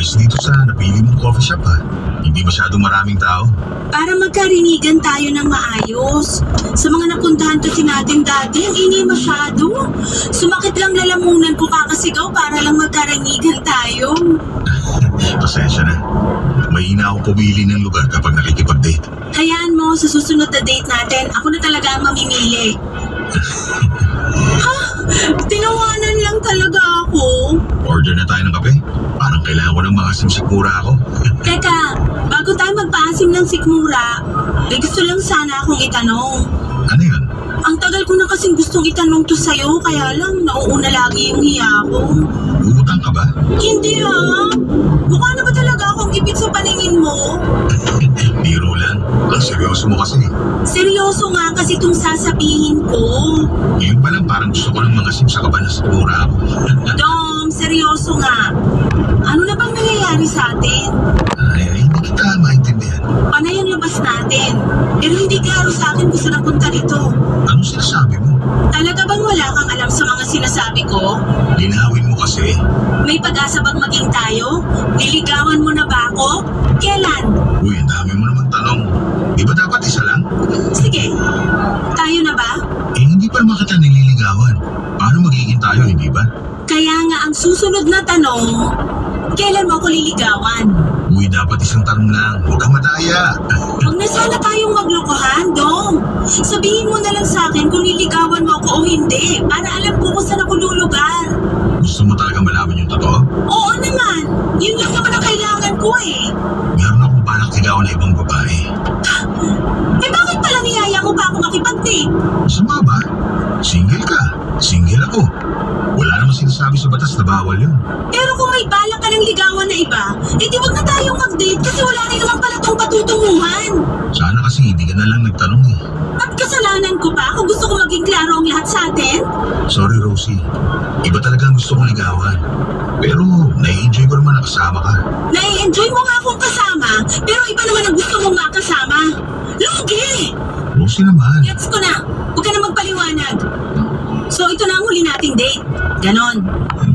Ayos dito sa napili mong coffee shop ha. Hindi masyadong maraming tao. Para magkarinigan tayo ng maayos. Sa mga napuntahan kasi natin dati, ang ingay masyado. Sumakit lang lalamunan ko kakasigaw para lang magkarinigan tayo. Pasensya na. Mahina akong pumili ng lugar kapag nakikipag-date. Hayaan mo, sa susunod na date natin, ako na talaga ang mamimili. Ha? Tinawanan lang talaga ako. Order na tayo ng kape. Parang kailangan ko ng mga simsikmura ako. Teka, bago tayo magpaasim ng sikmura, may gusto lang sana akong itanong. Ano yun? Ang tagal ko na kasing gustong itanong to sa'yo, kaya lang nauuna lagi yung hiya ko. Uutang ka ba? Hindi ha? Mukha na ba talaga akong ipit sa paningin mo? Biro lang. Ang seryoso mo kasi. Seryoso nga kasi itong sasabihin ko. Ngayon pa lang parang gusto ko ng mga sim sa kaban na sikmura ako. Dom, seryoso nga. Ano na bang nangyayari sa atin? Ay, hindi kita maintindihan. Panay ang labas natin. Pero hindi klaro sa akin kung saan napunta nito. Anong sinasabi mo? Talaga bang wala kang alam sa mga sinasabi ko? Linawin mo kasi. May pag-asa bang maging tayo? Niligawan mo na ba ako? Kailan? Uy, ang dami mo naman tanong. Di ba dapat isa lang? Sige, tayo na ba? Eh, hindi pa naman kita nililigawan. Paano magiging tayo, hindi ba? Kaya nga ang susunod na tanong, kailan mo ako liligawan? Uy, dapat isang tanong lang. Huwag kang madaya. Huwag na sana tayong maglokohan, Dong. Sabihin mo na lang sa akin kung liligawan mo ako o hindi, para alam ko kung saan ako lulugar. Gusto mo talaga malaman yung totoo? Oo naman, yun lang naman ang kailangan ko eh. Meron akong balak ligawan na ibang babae. Eh bakit pala niyaya mo pa ako makipag-date? Masama ba? Single ka. Single ako. Wala namang sinasabi sa batas na bawal yun. Pero kung may balak ka ng ligawan na iba, eh di wag na tayong mag-date kasi wala rin naman pala tong patutunguhan. Sana kasi hindi ka na lang nagtanong eh. At kasalanan ko pa kung gusto ko maging klaro ang lahat sa atin? Sorry, Rosie. Iba talaga ang gusto kong ligawan. Pero nai-enjoy ko naman na kasama ka. Nai-enjoy mo nga akong kasama, pero iba naman ang gusto mong makasama. Lugi! Rosie naman. Gets ko na. Huwag ka na magpaliwanag. So ito na ang huli nating date. Ganon.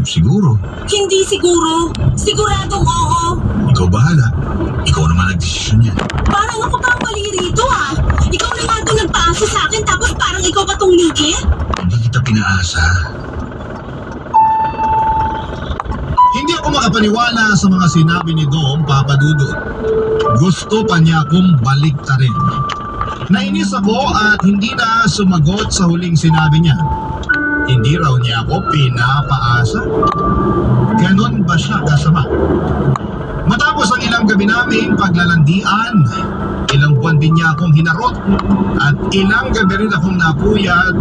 Siguro. Hindi siguro. Siguradong oo. Ikaw bahala. Ikaw naman nagdesisyon yan. Parang ako pa ang mali rito ah. Ikaw na nga itong nagpaasa sa akin tapos parang ikaw pa tong lugi? Hindi kita pinaasa. Hindi ako makapaniwala sa mga sinabi ni Dom, Papa Dudut. Gusto pa niya akong baliktarin. Nainis ako at hindi na sumagot sa huling sinabi niya. Hindi raw niya ako pinapaasa. Ganon ba siya kasama? Matapos ang ilang gabi naming paglalandian, ilang buwan din niya akong hinarot at ilang gabi rin akong napuyat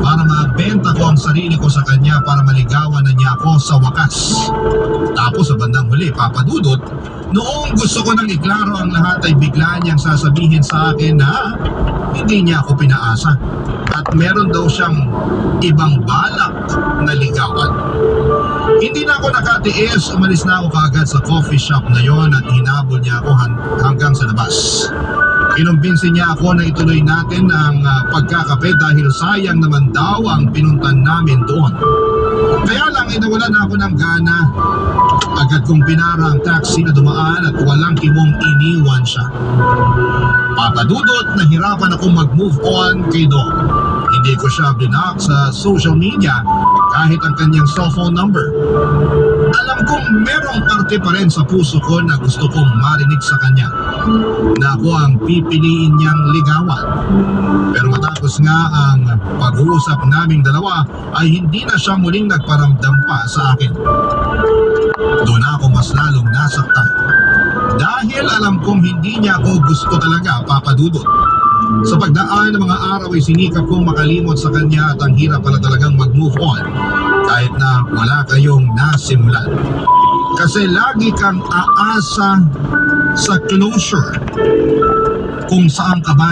para mabenta ko ang sarili ko sa kanya para maligawan na niya ako sa wakas. Tapos sa bandang huli, Papa Dudut, noong gusto ko nang iklaro ang lahat ay bigla niyang sasabihin sa akin na hindi niya ako pinaasa at meron daw siyang ibang balak na ligawan. Hindi na ako nakatiis, umalis na ako kaagad sa coffee shop na yon at hinabol niya ako hanggang sa labas. Kinumbinsi niya ako na ituloy natin ang pagkakape dahil sayang naman daw ang pinuntan namin doon. Kaya lang nawalan na ako ng gana. Agad kong pinara ang taxi na dumaan at walang kimong iniwan siya. Papa Dudut, nahirapan akong mag-move on kay Dom. Hindi ko siya blinak sa social media kahit ang kanyang cellphone number. Alam kong merong parte pa rin sa puso ko na gusto kong marinig sa kanya na ako ang pipiliin niyang ligawan. Pero matapos nga ang pag-uusap naming dalawa ay hindi na siya muling nagparamdam pa sa akin. Doon ako mas lalong nasaktan. Dahil alam kong hindi niya ako gusto talaga, Papa Dudut. Sa pagdaan ng mga araw ay sinikap kong makalimot sa kanya at ang hirap pala talagang mag-move on kahit na wala kayong nasimulan. Kasi lagi kang aasa sa closure kung saan ka ba